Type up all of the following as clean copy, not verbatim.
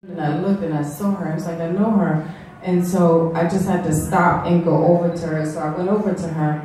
And I looked and I saw her. I was like, I know her. And so I just had to stop and go over to her. So I went over to her.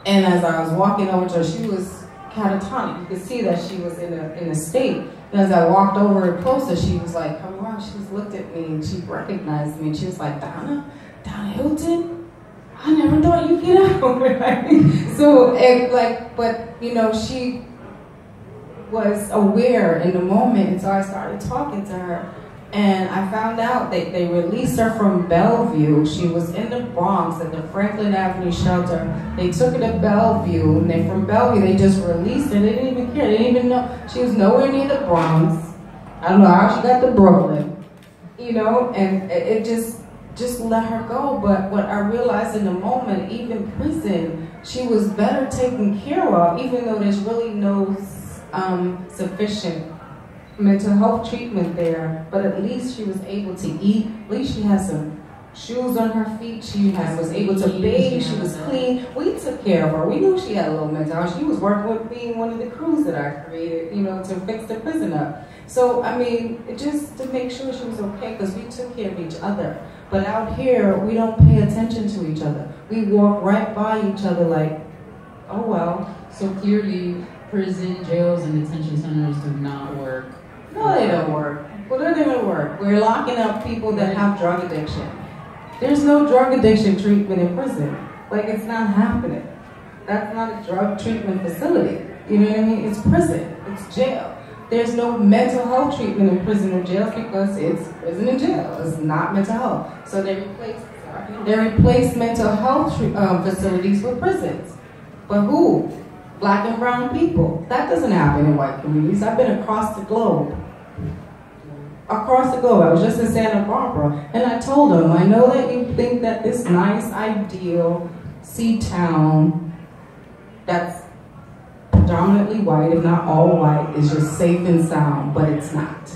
And as I was walking over to her, she was catatonic. You could see that she was in a state. And as I walked over closer, she was like, come around. She just looked at me and she recognized me. And she was like, Donna Hilton? I never thought you'd get out. So, but you know, she was aware in the moment, and so I started talking to her, and I found out that they released her from Bellevue. She was in the Bronx at the Franklin Avenue shelter. They took her to Bellevue, and then from Bellevue they just released her. They didn't even care. They didn't even know she was nowhere near the Bronx. I don't know how she got to Brooklyn, you know, and it just let her go. But what I realized in the moment, even prison, she was better taken care of, even though there's really no sufficient mental health treatment there, but at least she was able to eat. At least she had some shoes on her feet. She was able to bathe. She was clean. We took care of her. We knew she had a little mental health. She was working with me in one of the crews that I created, you know, to fix the prison up. So, I mean, just to make sure she was okay, because we took care of each other. But out here, we don't pay attention to each other. We walk right by each other like, oh well. So clearly, prison, jails, and detention centers do not work. No, they don't work. Well, they're going to work. We're locking up people that have drug addiction. There's no drug addiction treatment in prison. Like, it's not happening. That's not a drug treatment facility. You know what I mean? It's prison. It's jail. There's no mental health treatment in prison or jails because it's prison and jail. It's not mental health. So they replace mental health facilities with prisons. But who? Black and brown people. That doesn't happen in white communities. I've been across the globe. Across the globe. I was just in Santa Barbara, and I told them, I know that you think that this nice, ideal sea town that's predominantly white, if not all white, is just safe and sound, but it's not.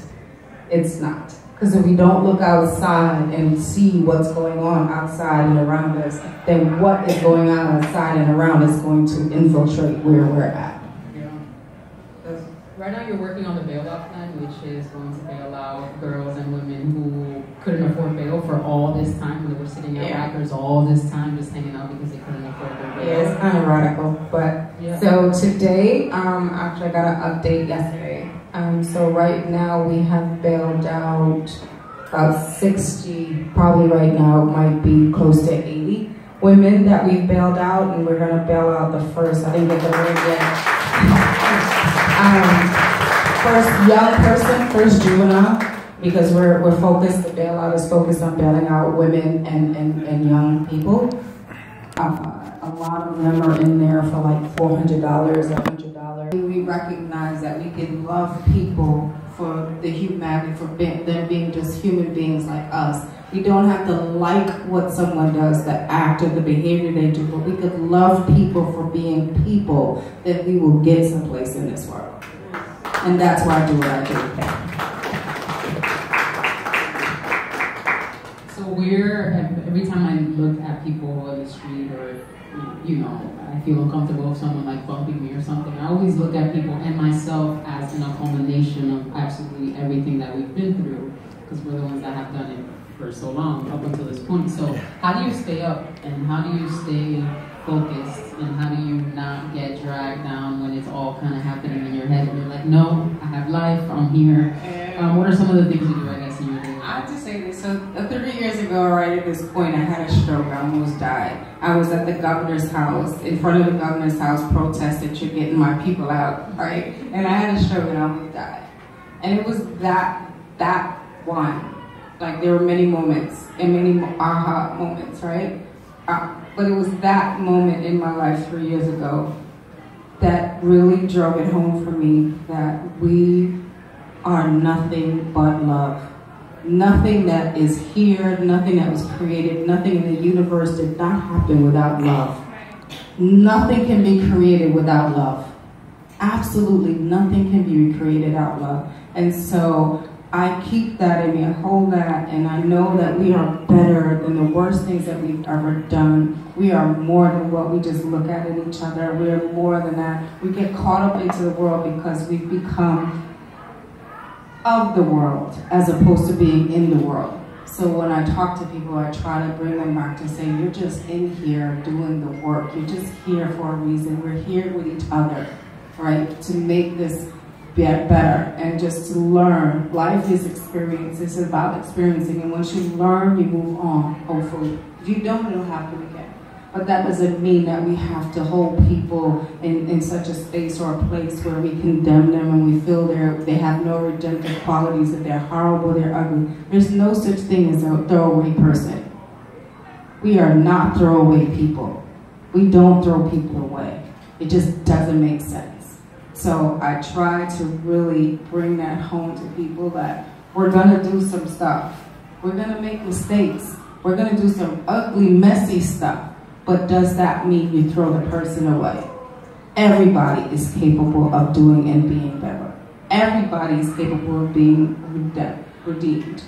It's not. Because if we don't look outside and see what's going on outside and around us, then what is going on outside and around is going to infiltrate where we're at. Yeah. Right now you're working on the bailout plan, which is going to bail out girls and women who couldn't afford bail for all this time. They were sitting at Rikers all this time just hanging out because they couldn't afford their bail. Yeah, it's kind of radical. But so today, actually I got an update yesterday. So right now we have bailed out about 60, probably right now it might be close to 80 women that we've bailed out, and we're gonna bail out the first, I didn't get the word yet. First young person, first juvenile, because we're focused, the bailout is focused on bailing out women and young people. A lot of them are in there for like $400, $100. We recognize that we can love people for the humanity, for them being just human beings like us. We don't have to like what someone does, the act or the behavior they do, but we could love people for being people, that we will get someplace in this world. And that's why I do what I do. So every time I look at people on the street, or you know, I feel uncomfortable if someone like bumping me or something, I always look at people and myself as an culmination of absolutely everything that we've been through, because we're the ones that have done it for so long, up until this point. So how do you stay up, and how do you stay focused, and how do you not get dragged down when it's all kind of happening in your head and you're like, no, I have life, I'm here. What are some of the things you do, I guess, in your day? I have to say this. So 3 years ago, right at this point, I had a stroke. I almost died. I was at the governor's house, in front of the governor's house, protesting, you're getting my people out, right? And I had a stroke and I almost died. And it was that one. Like, there were many moments and many aha moments, right? But it was that moment in my life 3 years ago that really drove it home for me that we are nothing but love. Nothing that is here, nothing that was created, nothing in the universe did not happen without love. Nothing can be created without love. Absolutely nothing can be created without love. And so I keep that in me, I hold that, and I know that we are better than the worst things that we've ever done. We are more than what we just look at in each other. We are more than that. We get caught up into the world because we've become of the world as opposed to being in the world. So when I talk to people, I try to bring them back to say, you're just in here doing the work. You're just here for a reason. We're here with each other, right? To make this get better and just to learn. Life is experience. It's about experiencing. And once you learn, you move on, hopefully. If you don't, it'll happen again. But that doesn't mean that we have to hold people in such a space or a place where we condemn them and we feel they have no redemptive qualities, that they're horrible, they're ugly. There's no such thing as a throwaway person. We are not throwaway people. We don't throw people away. It just doesn't make sense. So I try to really bring that home to people that we're gonna do some stuff. We're gonna make mistakes. We're gonna do some ugly, messy stuff. But does that mean you throw the person away? Everybody is capable of doing and being better. Everybody is capable of being redeemed.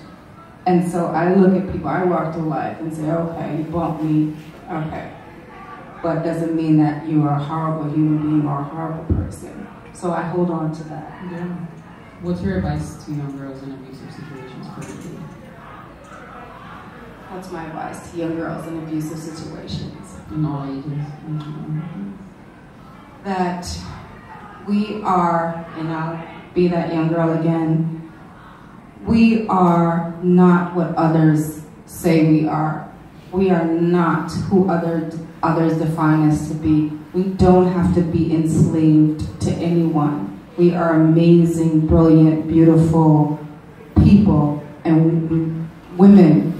And so I look at people, I walk through life and say, okay, you bumped me, okay. But doesn't mean that you are a horrible human being or a horrible person. So I hold on to that. Yeah. What's your advice to young girls in abusive situations currently? What's my advice to young girls in abusive situations? In all ages. That we are, and I'll be that young girl again, we are not what others say we are. We are not who others define us to be. We don't have to be enslaved to anyone. We are amazing, brilliant, beautiful people and women.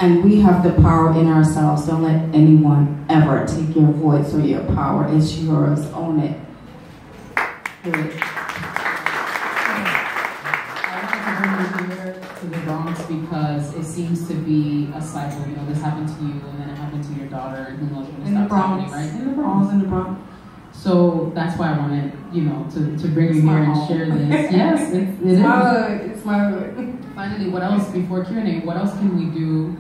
And we have the power in ourselves. Don't let anyone ever take your voice or your power. It's yours. Own it. Period. I wanted to bring you here to the Bronx because it seems to be a cycle. You know, this happened to you, and then it happened to your daughter, and who knows when it stops happening, right? In the Bronx. In the Bronx. So that's why I wanted, you know, to bring you here and share this. Yes, it is. It's my hood. Finally, what else, before Q&A, what else can we do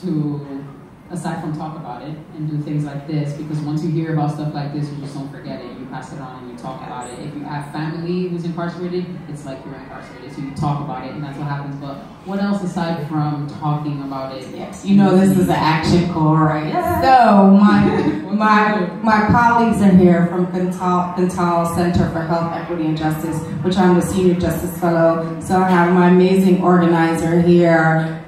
to, aside from talk about it and do things like this? Because once you hear about stuff like this, you just don't forget it. You pass it on and you talk about it. If you have family who's incarcerated, it's like you're incarcerated, so you talk about it, and that's what happens. But what else aside from talking about it? Yes, you know this is an action call, right? Yes. So my colleagues are here from Cantal Center for Health, Equity, and Justice, which I'm the Senior Justice Fellow. So I have my amazing organizer here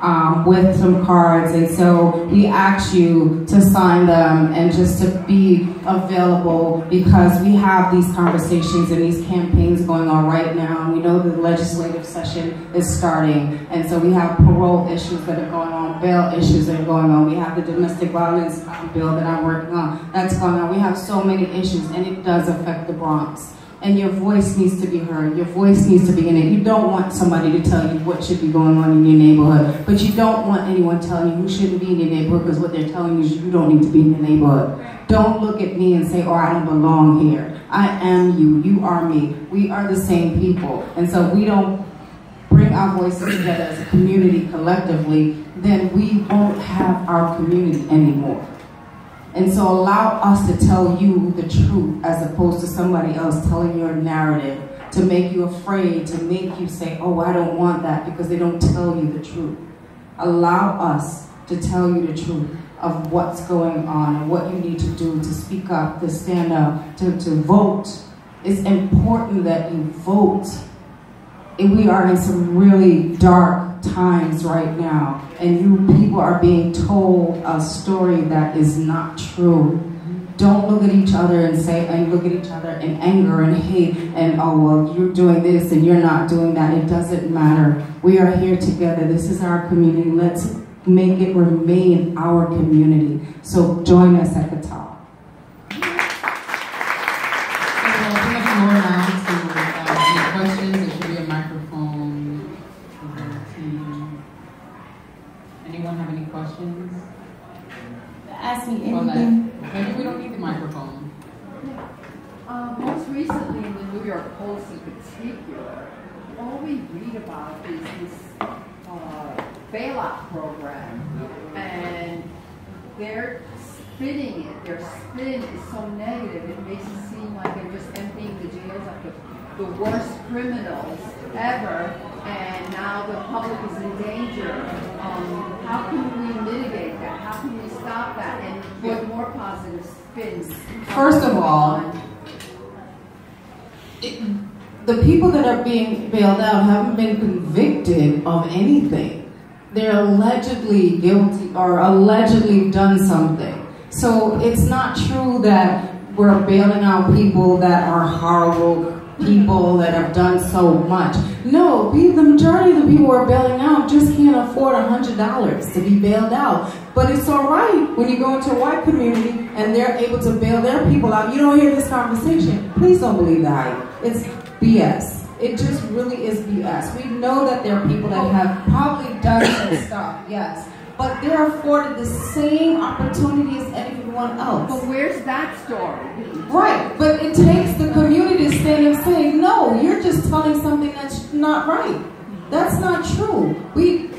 with some cards, and so we ask you to sign them and just to be available, because we have these conversations and these campaigns going on right now. We know the legislative session is starting, and so we have parole issues that are going on, bail issues that are going on. We have the domestic violence bill that I'm working on that's going on. We have so many issues, and it does affect the Bronx. And your voice needs to be heard. Your voice needs to be in it. You don't want somebody to tell you what should be going on in your neighborhood, but you don't want anyone telling you who shouldn't be in your neighborhood, because what they're telling you is you don't need to be in your neighborhood. Don't look at me and say, oh, I don't belong here. I am you. You are me. We are the same people. And so we don't bring our voices together as a community collectively, then we won't have our community anymore. And so allow us to tell you the truth as opposed to somebody else telling your narrative, to make you afraid, to make you say, oh, I don't want that, because they don't tell you the truth. Allow us to tell you the truth of what's going on and what you need to do to speak up, to stand up, to vote. It's important that you vote. And we are in some really dark times right now, and you people are being told a story that is not true. Don't look at each other and say, and look at each other in anger and hate and, oh, well, you're doing this and you're not doing that. It doesn't matter. We are here together. This is our community. Let's make it remain our community. So join us at the top. Anyone have any questions? Ask me anything. Maybe we don't need the microphone. Most recently in the New York Post in particular, all we read about is this bailout program, and they're spinning it. Their spin is so negative, it makes it seem like they're just emptying the jails after the worst criminals ever, and now the public is in danger. How can we mitigate that? How can we stop that and put more positive spins? First of all, the people that are being bailed out haven't been convicted of anything. They're allegedly guilty or allegedly done something. So it's not true that we're bailing out people that are horrible people that have done so much. No, the majority of the people we're bailing out just can't afford $100 to be bailed out. But it's all right when you go into a white community and they're able to bail their people out. You don't hear this conversation. Please don't believe the hype. It's BS. It just really is BS. We know that there are people that have probably done some stuff, yes. But they're afforded the same opportunity as anyone else. But where's that story? Right, but it takes the community to stand and say, no, you're just telling something that's not right. That's not true.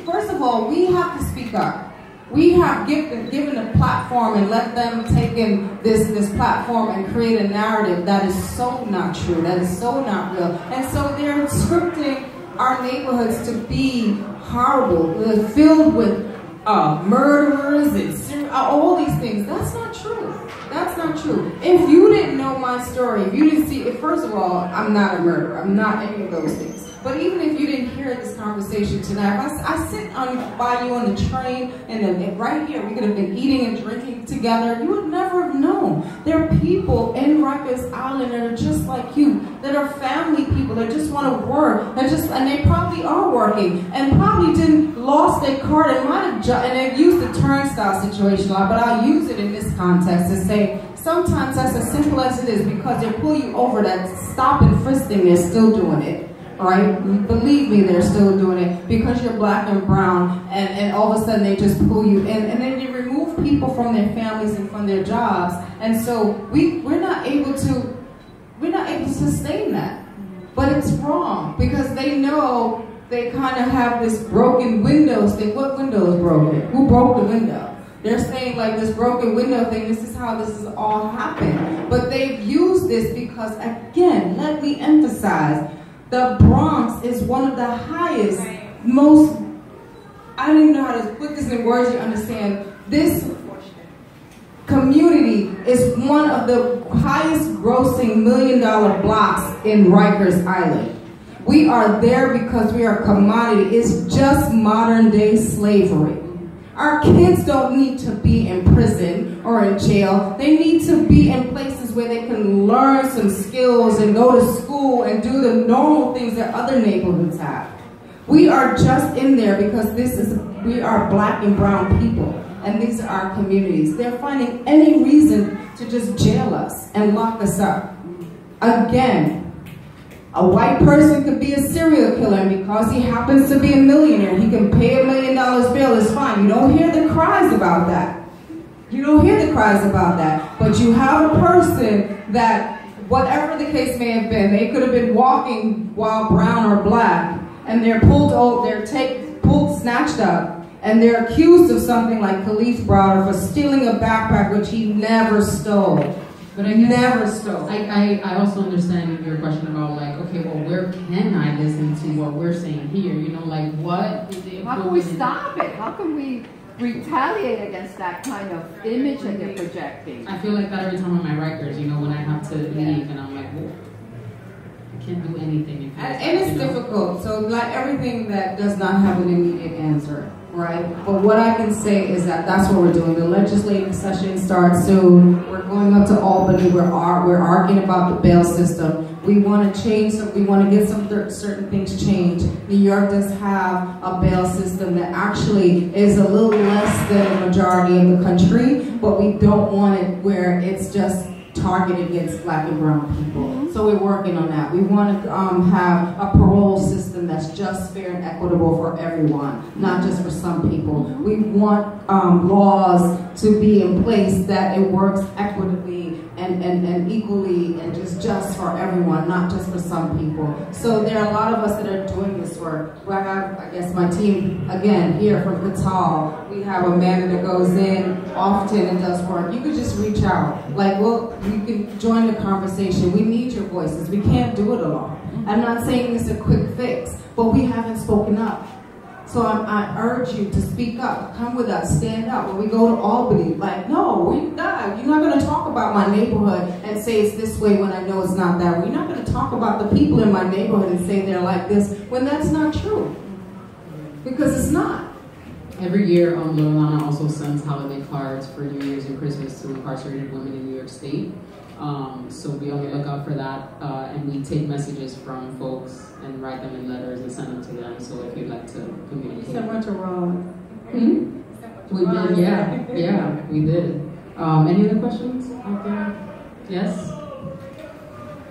First of all, we have to speak up. We have given a platform and let them take in this platform and create a narrative that is so not true, that is so not real. And so they're scripting our neighborhoods to be horrible, filled with murderers and all these things. That's not true. That's not true. If you didn't know my story, if you didn't see it, first of all, I'm not a murderer. I'm not any of those things. But even if you didn't hear this conversation tonight, if I sit by you on the train and right here, we could have been eating and drinking together, you would never have known. There are people in Rikers Island that are just like you, that are family people that just want to work, and they probably are working, and probably lost their card and might have, and they've used the turnstile situation a lot, but I'll use it in this context to say, sometimes that's as simple as it is, because they pull you over, that stop and frisk thing, they're still doing it. Right? Believe me, they're still doing it because you're black and brown, and all of a sudden they just pull you in, and then you remove people from their families and from their jobs, and so we're not able to sustain that. But it's wrong because they know they kind of have this broken windows thing. What window is broken? Who broke the window? They're saying like this broken window thing, this is how this has all happened. But they've used this because, again, let me emphasize, the Bronx is one of the highest, most, I don't even know how to put this in words you understand. This community is one of the highest grossing $1 million blocks in Rikers Island. We are there because we are a commodity. It's just modern day slavery. Our kids don't need to be in prison or in jail. They need to be in places where they can learn some skills and go to school and do the normal things that other neighborhoods have. We are just in there because we are black and brown people, and these are our communities. They're finding any reason to just jail us and lock us up. Again, a white person could be a serial killer, and because he happens to be a millionaire, he can pay $1 million bail, it's fine. You don't hear the cries about that. You don't hear the cries about that. But you have a person that, whatever the case may have been, they could have been walking while brown or black, and they're snatched up, and they're accused of something like Khalif Browder for stealing a backpack, which he never stole. But I never stole. I also understand your question about like, okay, well, where can I listen to what we're saying here? You know, like what? How can we stop it? How can we retaliate against that kind of image that they're projecting? I feel like that every time on my records, you know, when I have to leave and I'm like, well, I can't do anything. And it's difficult. So like everything that does not have an immediate answer. Right? But what I can say is that that's what we're doing. The legislative session starts soon. We're going up to Albany. We're arguing about the bail system. We want to change some, we want to get some certain things changed. New York does have a bail system that actually is a little less than the majority of the country, but we don't want it where it's just targeted against black and brown people. So we're working on that. We want to have a parole system that's just, fair, and equitable for everyone, not just for some people. We want laws to be in place that it works equitably and equally and just for everyone, not just for some people. So there are a lot of us that are doing this work. I have, I guess, my team, again, here from Qatar. We have Amanda that goes in often and does work. You could just reach out. Like, well, you can join the conversation. We need your voices. We can't do it alone. I'm not saying it's a quick fix, but we haven't spoken up. So I urge you to speak up. Come with us. Stand up. When we go to Albany, like, no, you're not going to talk about my neighborhood and say it's this way when I know it's not that way. You're not going to talk about the people in my neighborhood and say they're like this when that's not true. Because it's not. Every year, Little Donna also sends holiday cards for New Year's and Christmas to incarcerated women in New York State. So be on the lookout for that, and we take messages from folks and write them in letters and send them to them. So if you'd like to communicate. You sent one to Ron. We did, yeah, we did. Any other questions out there? Yes?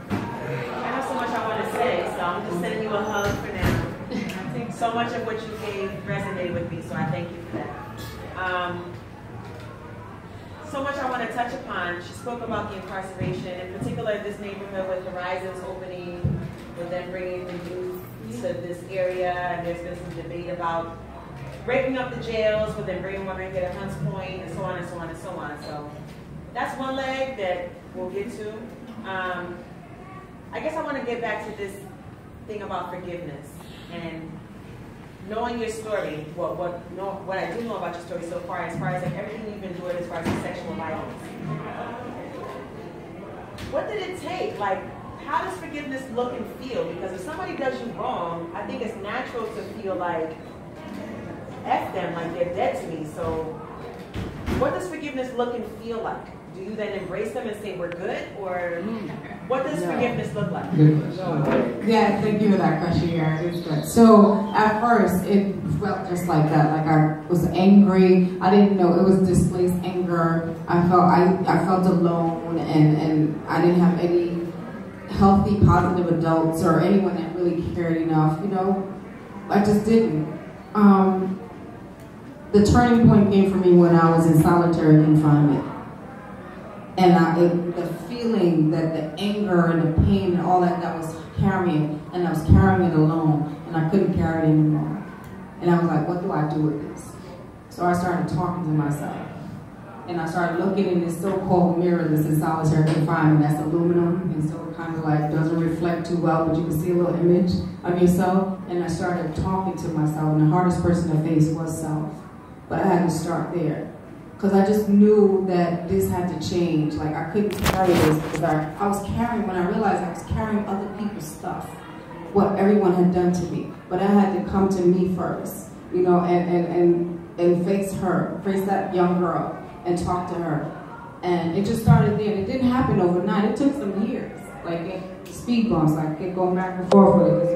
I have so much I want to say, so I'm just sending you a hug for now. I think so much of what you gave resonated with me, so I thank you for that. So much I want to touch upon. She spoke about the incarceration, in particular this neighborhood with Horizons opening, with them bringing the youth to this area, and there's been some debate about breaking up the jails, with them bringing one right here at Hunts Point, and so on and so on and so on. So that's one leg that we'll get to. I guess I want to get back to this thing about forgiveness and knowing your story. What I do know about your story so far, as like everything you've endured as far as the sexual violence. What did it take? Like, how does forgiveness look and feel? Because if somebody does you wrong, I think it's natural to feel like, F them, like they're dead to me. So what does forgiveness look and feel like? Do you then embrace them and say we're good? Or what does forgiveness look like? Yeah, thank you for that question, Yara. So at first, it felt just like that. Like I was angry. I didn't know it was displaced anger. I felt alone, and I didn't have any healthy, positive adults or anyone that really cared enough. You know, I just didn't. The turning point came for me when I was in solitary confinement. And the feeling that the anger and the pain and all that I was carrying, and I was carrying it alone, and I couldn't carry it anymore. And I was like, what do I do with this? So I started talking to myself. And I started looking in this so-called mirror that's in solitary confinement, that's aluminum, and so it kind of like doesn't reflect too well, but you can see a little image of yourself. And I started talking to myself, and the hardest person to face was self. But I had to start there. Because I just knew that this had to change. Like, I couldn't carry this because I was carrying, when I realized I was carrying other people's stuff, what everyone had done to me. But I had to come to me first, you know, and face her, face that young girl, and talk to her. And it just started there. It didn't happen overnight. It took some years. Like, speed bumps, like, going back and forth with it.